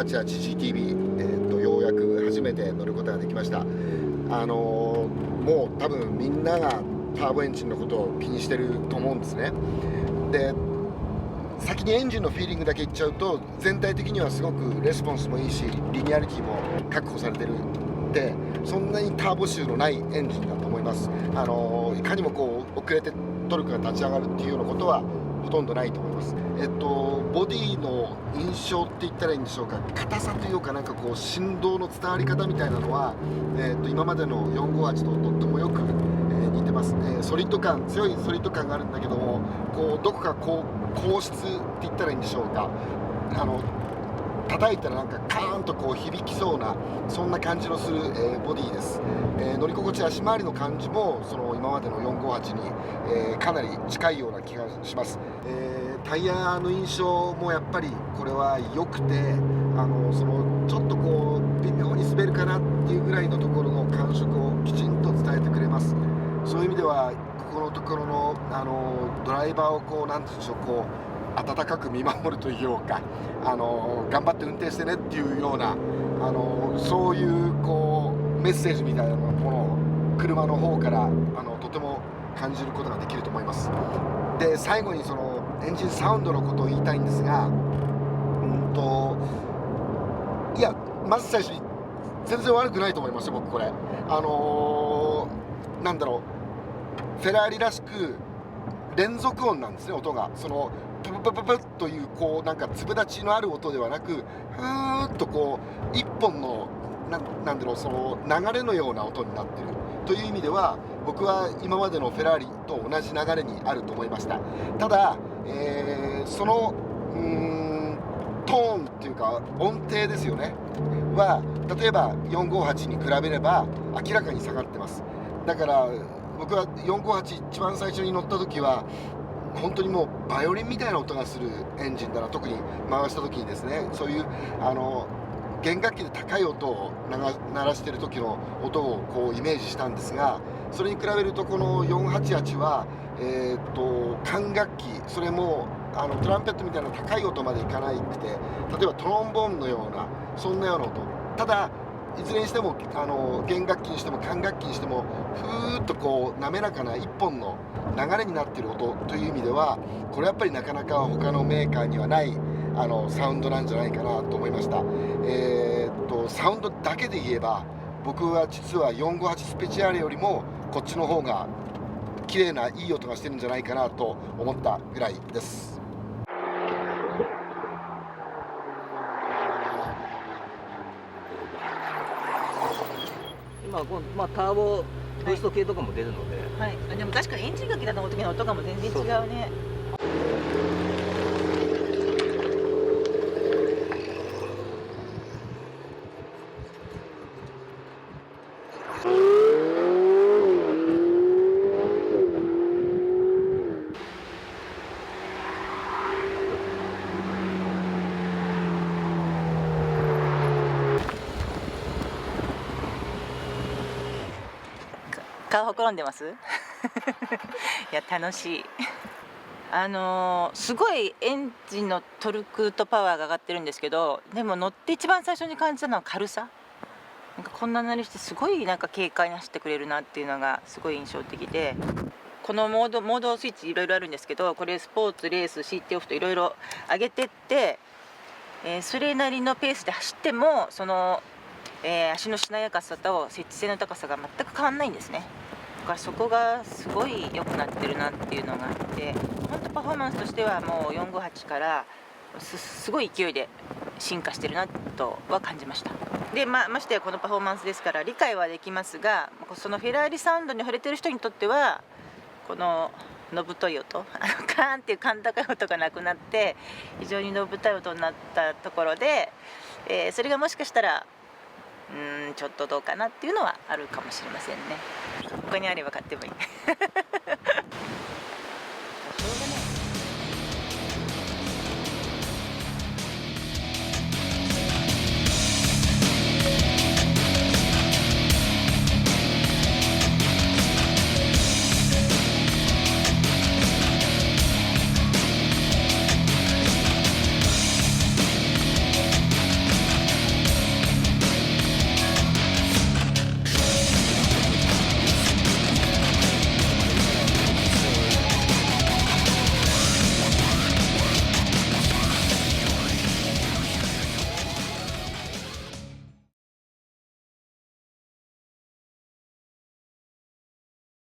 488GTB、ようやく初めて乗ることができました。もう多分みんながターボエンジンのことを気にしてると思うんですね。で、先にエンジンのフィーリングだけ言っちゃうと、全体的にはすごくレスポンスもいいし、リニアリティも確保されてるんで、そんなにターボ臭のないエンジンだと思います。いかにもこう遅れてトルクが立ち上がるっていうようなことはほとんどないと思います。ボディの印象って言ったらいいんでしょうか、硬さというか、なんかこう振動の伝わり方みたいなのは、今までの458ととってもよく、似てます。ソリッド感、強いソリッド感があるんだけども、こうどこかこう硬質って言ったらいいんでしょうか、叩いたらなんかカーンとこう響きそうな、そんな感じのする、ボディです。乗り心地、足回りの感じもその今までの458に、かなり近いような気がします。タイヤの印象もやっぱりこれは良くて、そのちょっとこう微妙に滑るかなっていうぐらいのところの感触をきちんと伝えてくれます。そういう意味ではここのところの、ドライバーをこうなんていうんでしょう、こう温かく見守るというか、頑張って運転してねっていうような、そういうこうメッセージみたいなものを車の方からとても感じることができると思います。で、最後にそのエンジンサウンドのことを言いたいんですが、いや、まず最初に全然悪くないと思いますよ、僕これ。なんだろう、フェラーリらしく連続音なんですね、音が。そのプププププッというこうなんか粒立ちのある音ではなく、ふーっとこう一本のなんだろう、その流れのような音になっているという意味では、僕は今までのフェラーリと同じ流れにあると思いました。ただ、そのトーンっていうか音程ですよねは、例えば458に比べれば明らかに下がってます。だから僕は458一番最初に乗った時は本当にもうバイオリンみたいな音がするエンジンだな、特に回した時にですね、そういう弦楽器で高い音を鳴らしてる時の音をこうイメージしたんですが、それに比べるとこの488は、管楽器、それもトランペットみたいな高い音までいかないくて、例えばトロンボーンのようなそんなような音、ただいずれにしても弦楽器にしても管楽器にしてもふーっとこう滑らかな一本の流れになっている音という意味では、これやっぱりなかなか他のメーカーにはないサウンドなんじゃないかなと思いました。サウンドだけで言えば、僕は実は458スペチアーレよりもこっちの方が綺麗ないい音がしてるんじゃないかなと思ったぐらいです。今ターボブースト系とかも出るので、はい、でも確かにエンジンが切らた時の音がもう全然違うね。顔ほころんでますいや楽しい。すごいエンジンのトルクとパワーが上がってるんですけど、でも乗って一番最初に感じたのは軽さ。なんかこんななりしてすごいなんか軽快に走ってくれるなっていうのがすごい印象的で、このモードスイッチいろいろあるんですけど、これスポーツ、レース、CT オフといろいろ上げてって、それなりのペースで走ってもその、足のしなやかさと接地性の高さが全く変わんないんですね。だからそこがすごい良くなってるなっていうのがあって、本当パフォーマンスとしてはもう458からすごい勢いで進化してるなとは感じました。で、ましてやこのパフォーマンスですから理解はできますが、そのフェラーリサウンドに惚れてる人にとってはこののぶとい音、カーンっていう甲高い音がなくなって非常にのぶたい音になったところで、それがもしかしたらちょっとどうかなっていうのはあるかもしれませんね。他にあれば買ってもいい